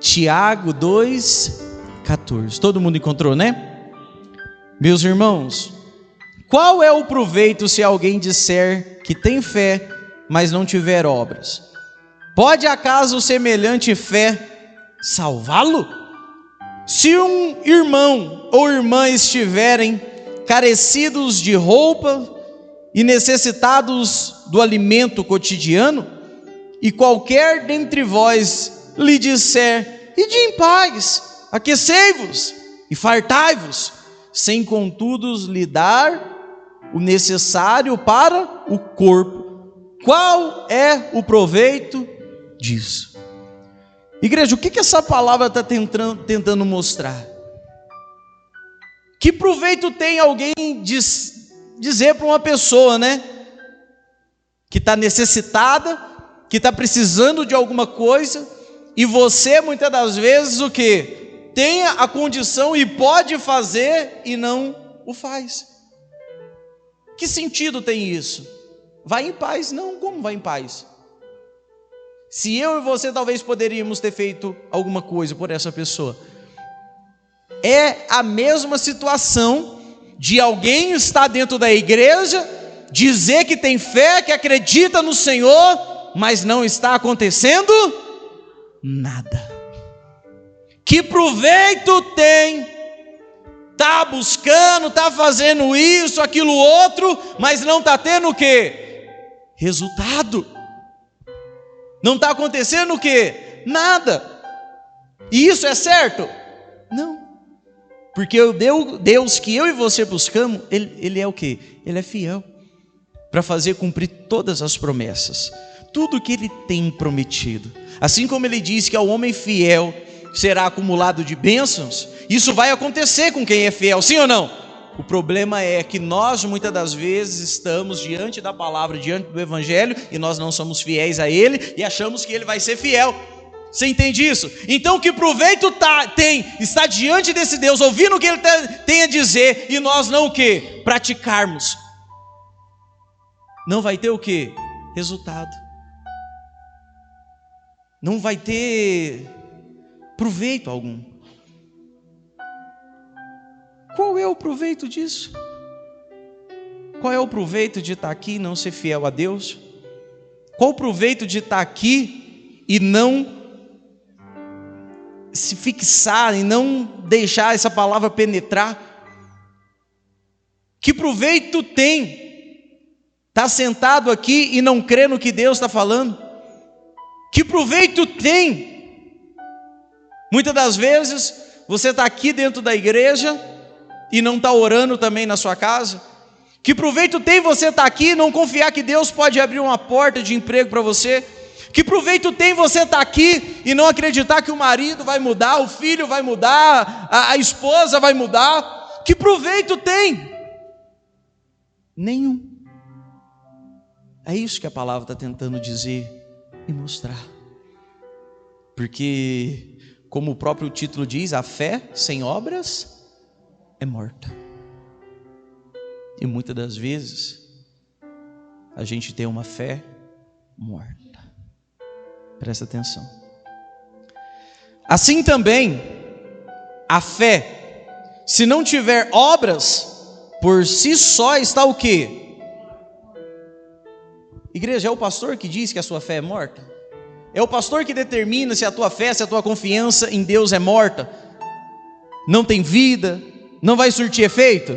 Tiago 2,14. Todo mundo encontrou, né? Meus irmãos, qual é o proveito se alguém disser que tem fé, mas não tiver obras? Pode acaso semelhante fé salvá-lo? Se um irmão ou irmã estiverem carecidos de roupa e necessitados do alimento cotidiano, e qualquer dentre vós lhe disser: ide em paz, aquecei-vos e fartai-vos, sem contudo lhe dar o necessário para o corpo, qual é o proveito disso? Igreja, o que essa palavra está tentando mostrar? Que proveito tem alguém dizer para uma pessoa, né, que está necessitada, que está precisando de alguma coisa, e você muitas das vezes o que? Tem a condição e pode fazer e não o faz. Que sentido tem isso? Vai em paz? Não, como vai em paz? Se eu e você talvez poderíamos ter feito alguma coisa por essa pessoa. É a mesma situação de alguém estar dentro da igreja, dizer que tem fé, que acredita no Senhor, mas não está acontecendo nada. Que proveito tem? Está buscando, está fazendo isso, aquilo outro, mas não está tendo o quê? Resultado. Não está acontecendo o quê? Nada. E isso é certo? Não. Porque o Deus que eu e você buscamos, Ele é o quê? Ele é fiel para fazer cumprir todas as promessas, tudo que Ele tem prometido. Assim como Ele diz que ao homem fiel será acumulado de bênçãos, isso vai acontecer com quem é fiel, sim ou não? O problema é que nós muitas das vezes estamos diante da palavra, diante do evangelho, e nós não somos fiéis a Ele e achamos que Ele vai ser fiel. Você entende isso? Então que proveito tem estar diante desse Deus, ouvindo o que Ele tem a dizer, e nós não o que? Praticarmos. Não vai ter o que? Resultado. Não vai ter proveito algum. Qual é o proveito disso? Qual é o proveito de estar aqui e não ser fiel a Deus? Qual o proveito de estar aqui e não se fixar, e não deixar essa palavra penetrar? Que proveito tem estar sentado aqui e não crer no que Deus está falando? Que proveito tem? Muitas das vezes você está aqui dentro da igreja e não está orando também na sua casa. Que proveito tem você estar aqui e não confiar que Deus pode abrir uma porta de emprego para você? Que proveito tem você estar aqui e não acreditar que o marido vai mudar, o filho vai mudar, a esposa vai mudar? Que proveito tem? Nenhum. É isso que a palavra está tentando dizer e mostrar. Porque, como o próprio título diz, a fé sem obras é morta. E muitas das vezes a gente tem uma fé morta. Presta atenção. Assim também a fé, se não tiver obras, por si só está o quê? Igreja, é o pastor que diz que a sua fé é morta? É o pastor que determina se a tua fé, se a tua confiança em Deus é morta? Não tem vida? Não vai surtir efeito?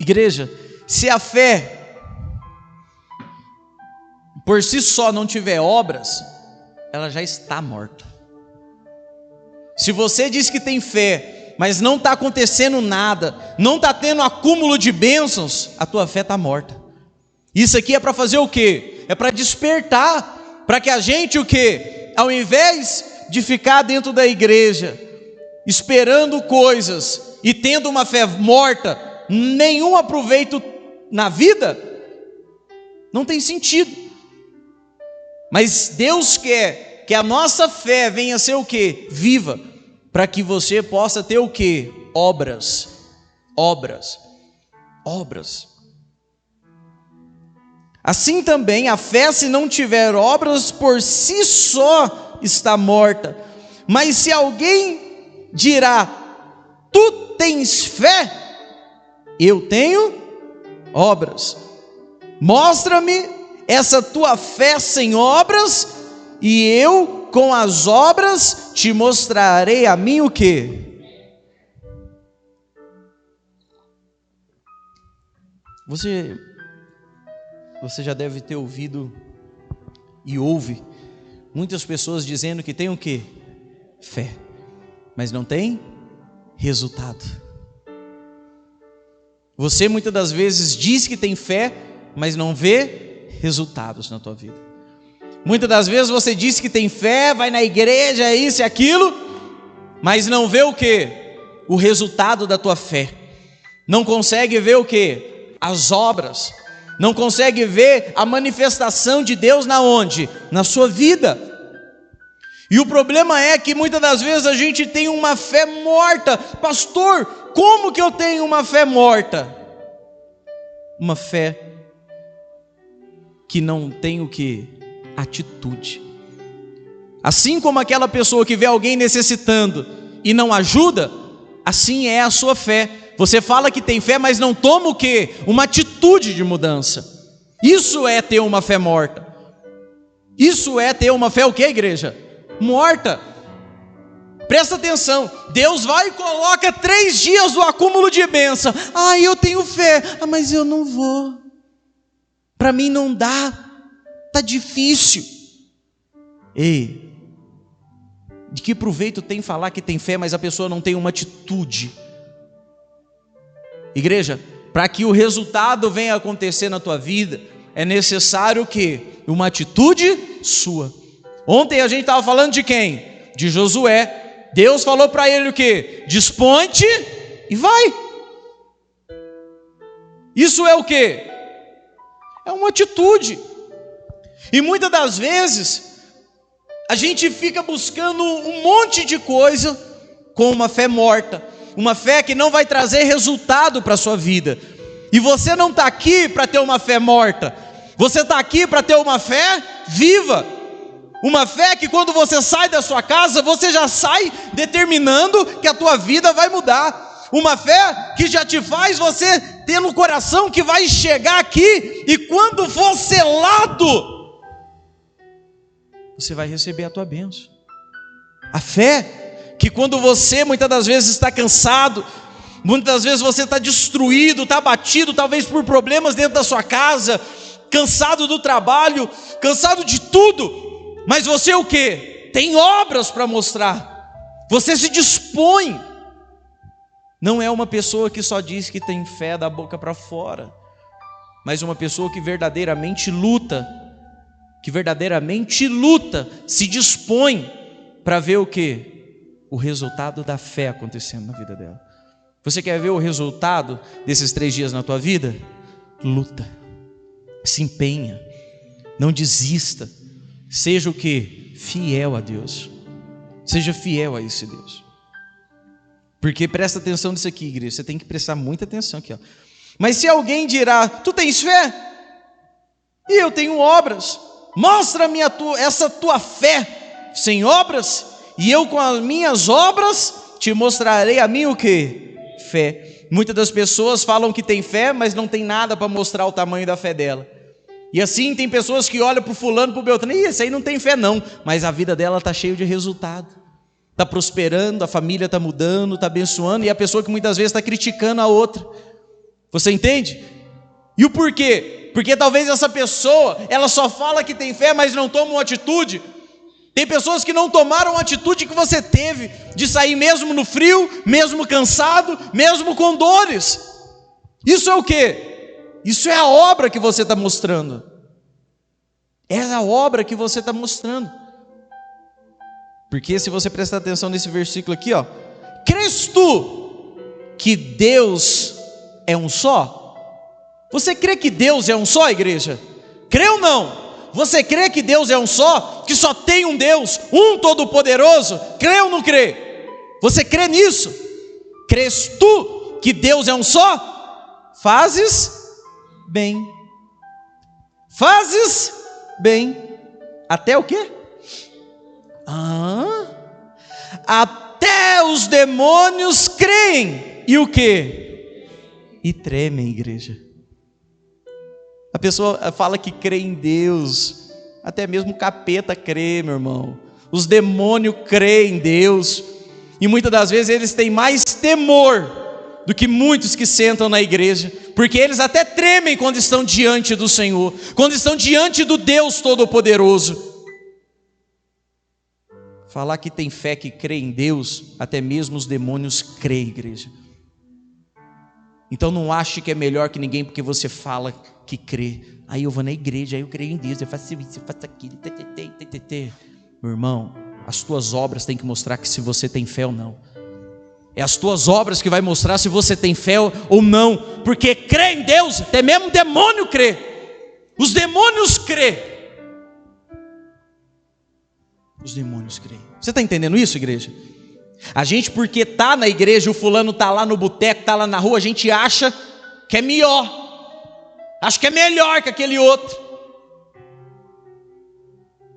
Igreja, se a fé por si só não tiver obras, ela já está morta. Se você diz que tem fé, mas não está acontecendo nada, não está tendo acúmulo de bênçãos, a tua fé está morta. Isso aqui é para fazer o quê? É para despertar, para que a gente o quê? Ao invés de ficar dentro da igreja, esperando coisas e tendo uma fé morta, nenhum aproveito na vida, não tem sentido. Mas Deus quer que a nossa fé venha a ser o quê? Viva, para que você possa ter o quê? Obras. Assim também a fé, se não tiver obras, por si só está morta. Mas se alguém dirá: tu tens fé, eu tenho obras. Mostra-me essa tua fé sem obras, e eu com as obras te mostrarei a mim o quê? Você já deve ter ouvido e ouve muitas pessoas dizendo que tem o quê? Fé, mas não tem resultado. Você muitas das vezes diz que tem fé, mas não vê resultados na tua vida. Muitas das vezes você diz que tem fé, vai na igreja, isso e aquilo, mas não vê o quê? O resultado da tua fé. Não consegue ver o quê? As obras. Não consegue ver a manifestação de Deus na onde? Na sua vida. E o problema é que muitas das vezes a gente tem uma fé morta. Pastor, como que eu tenho uma fé morta? Uma fé que não tem o que? Atitude. Assim como aquela pessoa que vê alguém necessitando e não ajuda, assim é a sua fé. Você fala que tem fé, mas não toma o quê? Uma atitude de mudança. Isso é ter uma fé morta. Isso é ter uma fé o quê, igreja? Morta. Presta atenção, Deus vai e coloca 3 dias do acúmulo de bênção. Eu tenho fé, mas eu não vou. Para mim não dá, tá difícil. Ei, de que proveito tem falar que tem fé, mas a pessoa não tem uma atitude? Igreja, para que o resultado venha acontecer na tua vida, é necessário o quê? Uma atitude sua. Ontem a gente estava falando de quem? De Josué. Deus falou para ele o quê? Dispõe-te e vai. Isso é o quê? É uma atitude. E muitas das vezes a gente fica buscando um monte de coisa com uma fé morta, uma fé que não vai trazer resultado para a sua vida. E você não está aqui para ter uma fé morta, você está aqui para ter uma fé viva. Uma fé que quando você sai da sua casa, você já sai determinando que a tua vida vai mudar. Uma fé que já te faz você ter no coração que vai chegar aqui, e quando for selado, você vai receber a tua bênção. A fé que quando você muitas das vezes está cansado, muitas das vezes você está destruído, está abatido, talvez por problemas dentro da sua casa, cansado do trabalho, cansado de tudo, mas você o quê? Tem obras para mostrar. Você se dispõe. Não é uma pessoa que só diz que tem fé da boca para fora, mas uma pessoa que verdadeiramente luta, se dispõe para ver o quê? O resultado da fé acontecendo na vida dela. Você quer ver o resultado desses 3 dias na tua vida? Luta, se empenha, não desista. Seja o que? Fiel a Deus. Seja fiel a esse Deus. Porque presta atenção nisso aqui, igreja. Você tem que prestar muita atenção aqui, ó. Mas se alguém dirá: tu tens fé? E eu tenho obras. Mostra-me essa tua fé sem obras, e eu com as minhas obras te mostrarei a mim o que? Fé. Muitas das pessoas falam que tem fé, mas não tem nada para mostrar o tamanho da fé dela. E assim tem pessoas que olham para o fulano, para o Beltrano, e esse aí não tem fé não, mas a vida dela está cheia de resultado, está prosperando, a família está mudando, está abençoando, e a pessoa que muitas vezes está criticando a outra. Você entende? E o porquê? Porque talvez essa pessoa, ela só fala que tem fé, mas não toma uma atitude. Tem pessoas que não tomaram a atitude que você teve, de sair mesmo no frio, mesmo cansado, mesmo com dores. Isso é o quê? Isso é a obra que você está mostrando. É a obra que você está mostrando. Porque se você prestar atenção nesse versículo aqui, ó, crês tu que Deus é um só? Você crê que Deus é um só, igreja? Crê ou não? Você crê que Deus é um só? Que só tem um Deus, um todo-poderoso? Crê ou não crê? Você crê nisso? Crês tu que Deus é um só? Fazes bem. Fazes bem. Até o quê? Até os demônios creem. E o quê? E tremem, igreja. A pessoa fala que crê em Deus, até mesmo o capeta crê, meu irmão. Os demônios creem em Deus, e muitas das vezes eles têm mais temor do que muitos que sentam na igreja, porque eles até tremem quando estão diante do Senhor, quando estão diante do Deus Todo-Poderoso. Falar que tem fé, que crê em Deus, até mesmo os demônios creem, igreja. Então não ache que é melhor que ninguém porque você fala que crê. Aí eu vou na igreja, aí eu creio em Deus, eu faço isso, eu faço aquilo. Meu irmão, as tuas obras têm que mostrar que se você tem fé ou não. É as tuas obras que vai mostrar se você tem fé ou não. Porque crê em Deus, até mesmo o demônio crê. Os demônios crê. Os demônios creem. Você está entendendo isso, igreja? A gente, porque está na igreja, o fulano está lá no boteco, está lá na rua, a gente acha que é melhor, acha que é melhor que aquele outro.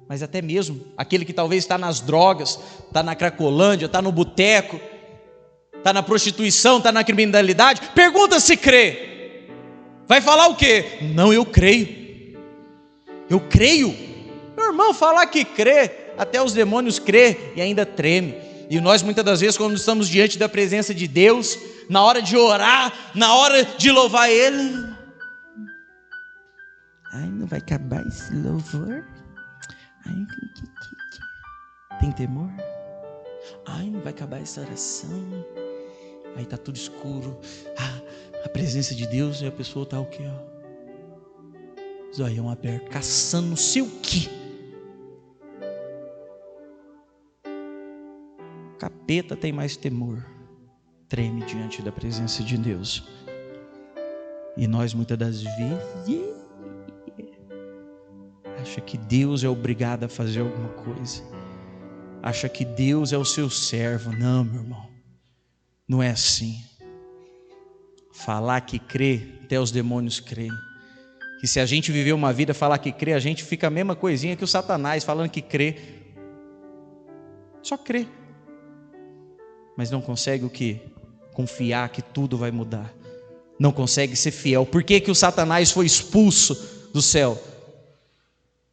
Mas até mesmo aquele que talvez está nas drogas, está na cracolândia, está no boteco, está na prostituição, está na criminalidade, pergunta se crê. Vai falar o quê? Não, eu creio. Eu creio. Meu irmão, falar que crê, até os demônios crê e ainda treme. E nós muitas das vezes, quando estamos diante da presença de Deus, na hora de orar, na hora de louvar Ele, ai, não vai acabar esse louvor? Ai, tem temor? Ai, não vai acabar essa oração? Aí está tudo escuro, a presença de Deus, e a pessoa está o quê? Zoião aberto, caçando não sei o quê. Capeta tem mais temor, treme diante da presença de Deus. E nós muitas das vezes acha que Deus é obrigado a fazer alguma coisa, acha que Deus é o seu servo. Não, meu irmão, não é assim. Falar que crê, até os demônios creem. Que se a gente viver uma vida falar que crê, a gente fica a mesma coisinha que o Satanás, falando que crê, só crê, mas não consegue o quê? Confiar que tudo vai mudar. Não consegue ser fiel. Por que que o Satanás foi expulso do céu?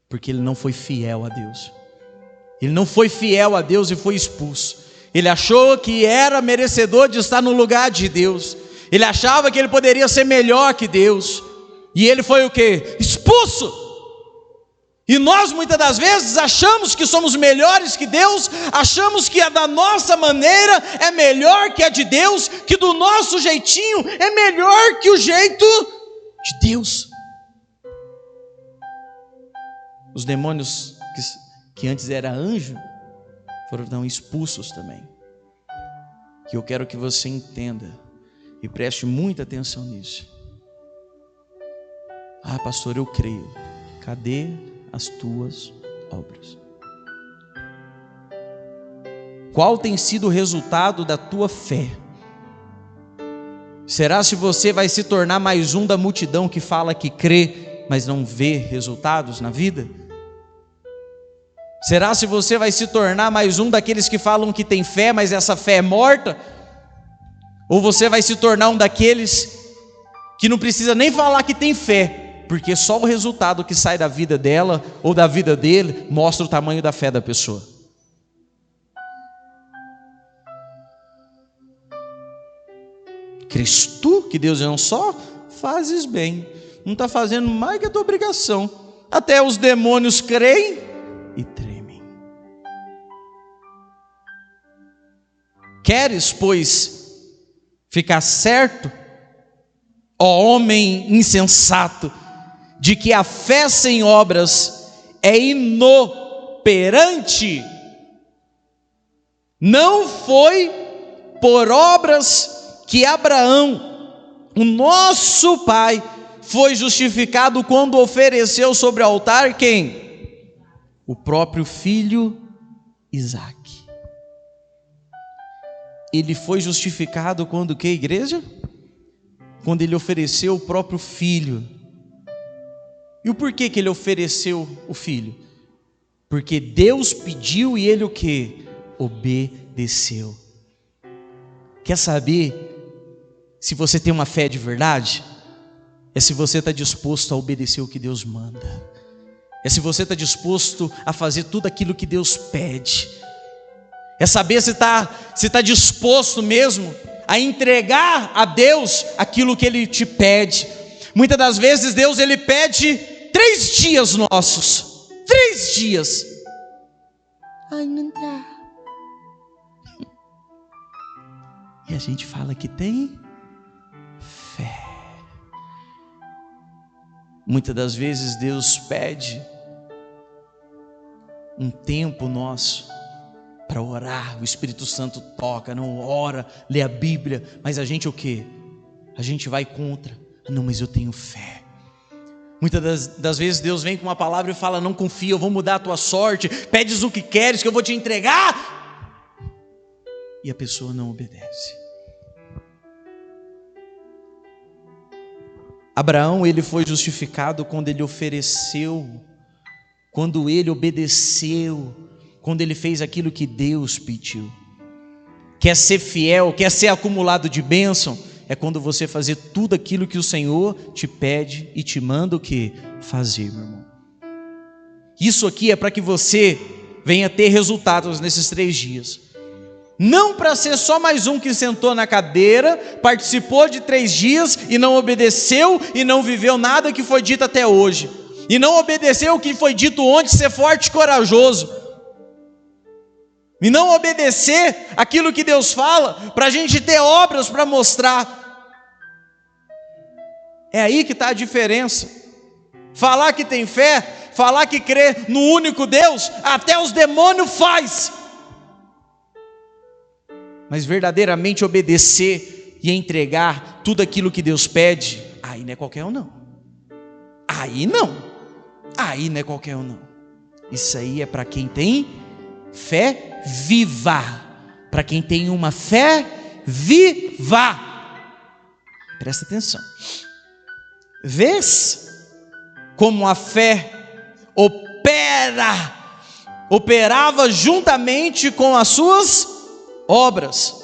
Porque ele não foi fiel a Deus. Ele não foi fiel a Deus e foi expulso. Ele achou que era merecedor de estar no lugar de Deus. Ele achava que ele poderia ser melhor que Deus. E ele foi o quê? Expulso. E nós muitas das vezes achamos que somos melhores que Deus, achamos que a da nossa maneira é melhor que a de Deus, que do nosso jeitinho é melhor que o jeito de Deus. Os demônios que antes eram anjos foram expulsos também. Que eu quero que você entenda e preste muita atenção nisso. Ah, pastor, eu creio. Cadê as tuas obras? Qual tem sido o resultado da tua fé? Será se você vai se tornar mais um da multidão que fala que crê, mas não vê resultados na vida? Será se você vai se tornar mais um daqueles que falam que tem fé, mas essa fé é morta? Ou você vai se tornar um daqueles que não precisa nem falar que tem fé, porque só o resultado que sai da vida dela ou da vida dele mostra o tamanho da fé da pessoa. Crês tu que Deus é um só? Fazes bem. Não está fazendo mais que a tua obrigação. Até os demônios creem e tremem. Queres, pois, ficar certo, ó homem insensato, de que a fé sem obras é inoperante? Não foi por obras que Abraão, o nosso pai, foi justificado quando ofereceu sobre o altar quem? O próprio filho Isaque. Ele foi justificado quando o que, igreja? Quando ele ofereceu o próprio filho. E o porquê que ele ofereceu o filho? Porque Deus pediu e ele o que? Obedeceu. obedeceu. Quer saber se você tem uma fé de verdade? É se você está disposto a obedecer o que Deus manda. É se você está disposto a fazer tudo aquilo que Deus pede. É saber se está disposto mesmo a entregar a Deus aquilo que Ele te pede. Muitas das vezes Deus Ele pede 3 dias nossos. 3 dias. Ai, não dá. E a gente fala que tem fé. Muitas das vezes Deus pede um tempo nosso para orar. O Espírito Santo toca, não ora, lê a Bíblia, mas a gente o quê? A gente vai contra. Não, mas eu tenho fé. Muitas das vezes Deus vem com uma palavra e fala: não confia, eu vou mudar a tua sorte, pedes o que queres que eu vou te entregar, e a pessoa não obedece. Abraão, ele foi justificado quando ele ofereceu, quando ele obedeceu, quando ele fez aquilo que Deus pediu. Quer ser fiel, quer ser acumulado de bênção, é quando você fazer tudo aquilo que o Senhor te pede e te manda o que? Fazer, meu irmão. Isso aqui é para que você venha ter resultados nesses 3 dias. Não para ser só mais um que sentou na cadeira, participou de 3 dias e não obedeceu e não viveu nada que foi dito até hoje. E não obedeceu o que foi dito ontem, ser forte e corajoso. E não obedecer aquilo que Deus fala, para a gente ter obras para mostrar. É aí que está a diferença. Falar que tem fé, falar que crê no único Deus, até os demônios faz. Mas verdadeiramente obedecer e entregar tudo aquilo que Deus pede, aí não é qualquer um não. Aí não. Aí não é qualquer um não. Isso aí é para quem tem fé viva. Para quem tem uma fé viva. Presta atenção. Vês como a fé operava juntamente com as suas obras.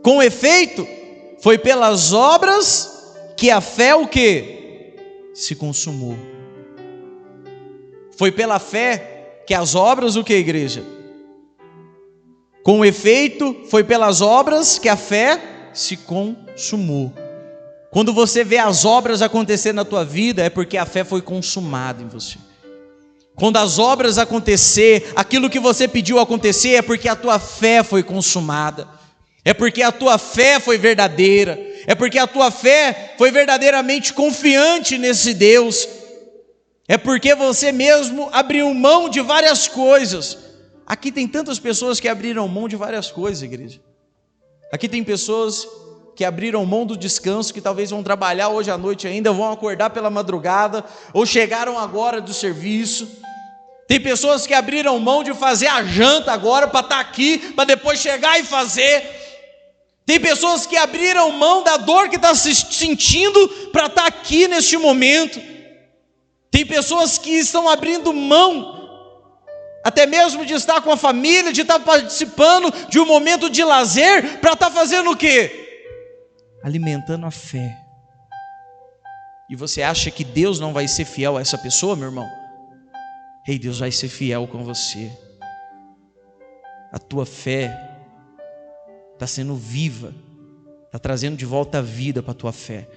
Com efeito, foi pelas obras que a fé o quê? Se consumou. Foi pela fé que as obras o que, igreja? Com efeito, foi pelas obras que a fé se consumou. Quando você vê as obras acontecer na tua vida, é porque a fé foi consumada em você. Quando as obras acontecer, aquilo que você pediu acontecer, é porque a tua fé foi consumada. É porque a tua fé foi verdadeira. É porque a tua fé foi verdadeiramente confiante nesse Deus. É porque você mesmo abriu mão de várias coisas. Aqui tem tantas pessoas que abriram mão de várias coisas, igreja. Aqui tem pessoas que abriram mão do descanso, que talvez vão trabalhar hoje à noite ainda, vão acordar pela madrugada, ou chegaram agora do serviço. Tem pessoas que abriram mão de fazer a janta agora, para estar aqui, para depois chegar e fazer. Tem pessoas que abriram mão da dor que está se sentindo, para estar aqui neste momento. Tem pessoas que estão abrindo mão, até mesmo de estar com a família, de estar participando de um momento de lazer, para estar fazendo o quê? Alimentando a fé. E você acha que Deus não vai ser fiel a essa pessoa, meu irmão? Ei, Deus vai ser fiel com você. A tua fé está sendo viva, está trazendo de volta a vida para a tua fé.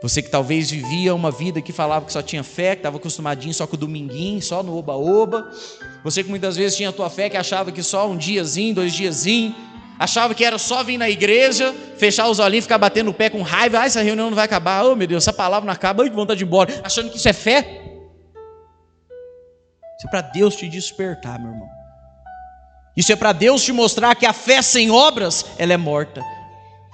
Você que talvez vivia uma vida que falava que só tinha fé, que estava acostumadinho só com o dominguinho, só no oba-oba. Você que muitas vezes tinha a tua fé, que achava que só um diazinho, 2 diazinho, achava que era só vir na igreja, fechar os olhinhos, ficar batendo o pé com raiva. Essa reunião não vai acabar, oh meu Deus, essa palavra não acaba, ai que vontade de ir embora, achando que isso é fé. Isso é para Deus te despertar, meu irmão. Isso é para Deus te mostrar que a fé sem obras, ela é morta.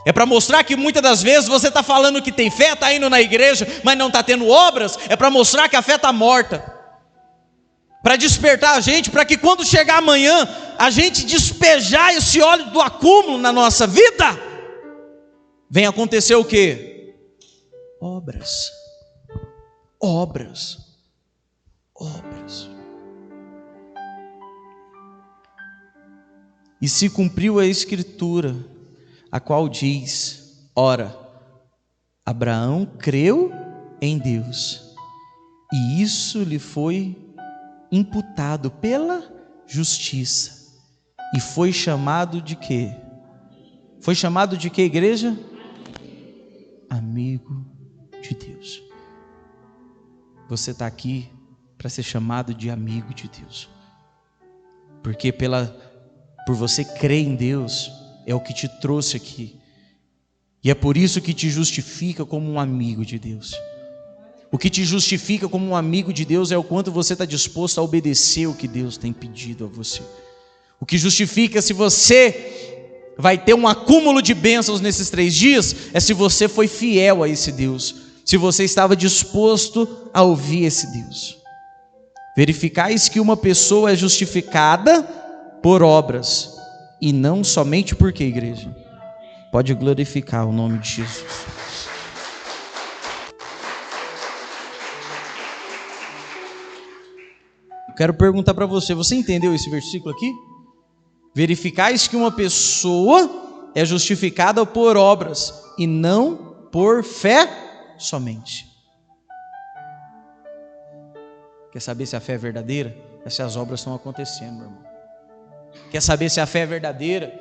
É para mostrar que muitas das vezes você está falando que tem fé, está indo na igreja, mas não está tendo obras. É para mostrar que a fé está morta. Para despertar a gente, para que quando chegar amanhã, a gente despejar esse óleo do acúmulo na nossa vida, vem acontecer o quê? Obras. Obras. Obras. E se cumpriu a Escritura, a qual diz: ora, Abraão creu em Deus, e isso lhe foi imputado pela justiça, e foi chamado de quê? Foi chamado de quê, igreja? Amigo de Deus. Você está aqui para ser chamado de amigo de Deus, porque por você crer em Deus, é o que te trouxe aqui, e é por isso que te justifica como um amigo de Deus. O que te justifica como um amigo de Deus é o quanto você está disposto a obedecer o que Deus tem pedido a você. O que justifica se você vai ter um acúmulo de bênçãos nesses 3 dias, é se você foi fiel a esse Deus, se você estava disposto a ouvir esse Deus. Verificais que uma pessoa é justificada por obras, e não somente por quê, igreja? Pode glorificar o nome de Jesus. Quero perguntar para você, você entendeu esse versículo aqui? Verificais que uma pessoa é justificada por obras e não por fé somente. Quer saber se a fé é verdadeira? É se as obras estão acontecendo, meu irmão. Quer saber se a fé é verdadeira?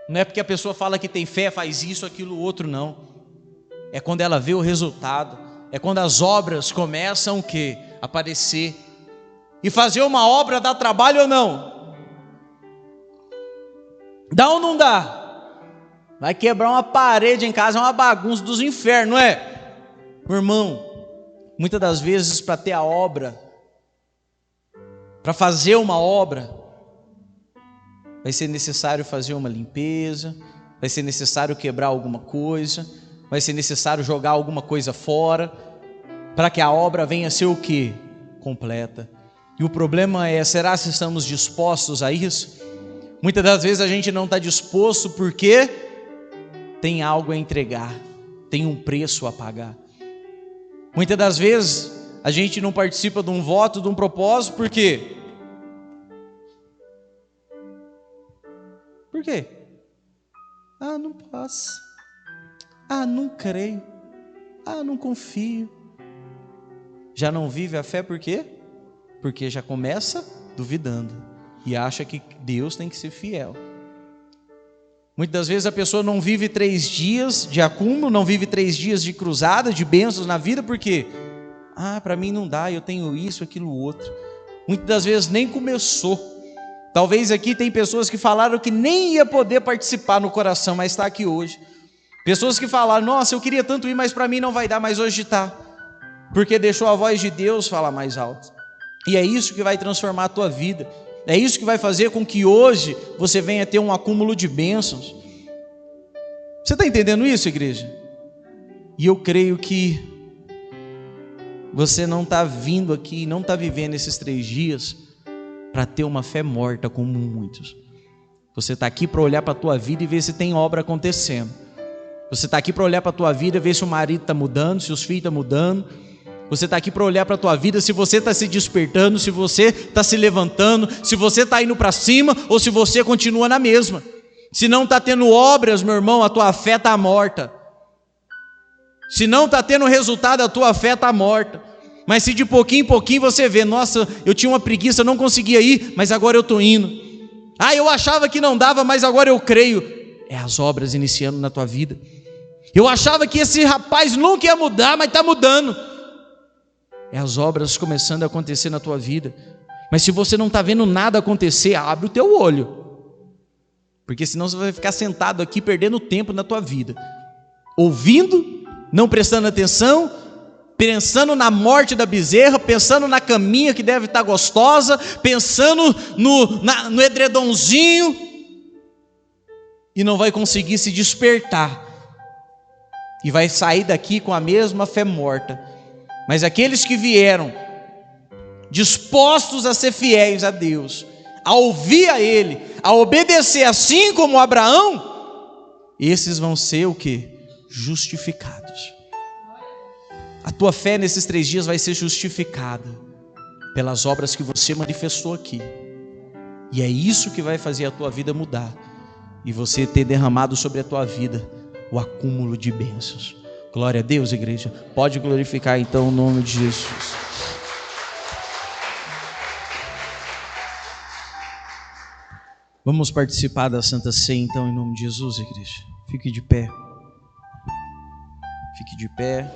Não é porque a pessoa fala que tem fé, faz isso, aquilo, outro, não. É quando ela vê o resultado, é quando as obras começam o quê? A aparecer. E fazer uma obra dá trabalho ou não? Dá ou não dá? Vai quebrar uma parede em casa, é uma bagunça dos infernos, não é? Meu irmão, muitas das vezes para ter a obra, para fazer uma obra, vai ser necessário fazer uma limpeza, vai ser necessário quebrar alguma coisa, vai ser necessário jogar alguma coisa fora, para que a obra venha a ser o quê? Completa. E o problema é, será que estamos dispostos a isso? Muitas das vezes a gente não está disposto porque tem algo a entregar, tem um preço a pagar. Muitas das vezes a gente não participa de um voto, de um propósito, por quê? Por quê? Ah, não posso. Ah, não creio. Ah, não confio. Já não vive a fé por quê? Porque já começa duvidando e acha que Deus tem que ser fiel. Muitas das vezes a pessoa não vive 3 dias de acúmulo, não vive 3 dias de cruzada, de bênçãos na vida, porque para mim não dá, eu tenho isso, aquilo, outro. Muitas das vezes nem começou. Talvez aqui tem pessoas que falaram que nem ia poder participar no coração, mas está aqui hoje. Pessoas que falaram, nossa, eu queria tanto ir, mas para mim não vai dar, mas hoje está, porque deixou a voz de Deus falar mais alto. E é isso que vai transformar a tua vida. É isso que vai fazer com que hoje você venha ter um acúmulo de bênçãos. Você está entendendo isso, igreja? E eu creio que você não está vindo aqui, não está vivendo esses 3 dias para ter uma fé morta como muitos. Você está aqui para olhar para a tua vida e ver se tem obra acontecendo. Você está aqui para olhar para a tua vida e ver se o marido está mudando, se os filhos estão mudando. Você está aqui para olhar para a tua vida, se você está se despertando, se você está se levantando, se você está indo para cima ou se você continua na mesma. Se não está tendo obras, meu irmão, a tua fé está morta. Se não está tendo resultado, a tua fé está morta. Mas se de pouquinho em pouquinho você vê, nossa, eu tinha uma preguiça, eu não conseguia ir, mas agora eu estou indo. Eu achava que não dava, mas agora eu creio. É as obras iniciando na tua vida. Eu achava que esse rapaz nunca ia mudar, mas está mudando. É as obras começando a acontecer na tua vida. Mas se você não está vendo nada acontecer, abre o teu olho, porque senão você vai ficar sentado aqui perdendo tempo na tua vida, ouvindo, não prestando atenção, pensando na morte da bezerra, pensando na caminha que deve estar gostosa, pensando no edredomzinho, e não vai conseguir se despertar, e vai sair daqui com a mesma fé morta. Mas aqueles que vieram dispostos a ser fiéis a Deus, a ouvir a Ele, a obedecer assim como Abraão, esses vão ser o quê? Justificados. A tua fé nesses 3 dias vai ser justificada pelas obras que você manifestou aqui. E é isso que vai fazer a tua vida mudar. E você ter derramado sobre a tua vida o acúmulo de bênçãos. Glória a Deus, igreja. Pode glorificar então o nome de Jesus. Vamos participar da Santa Ceia então em nome de Jesus, igreja. Fique de pé. Fique de pé.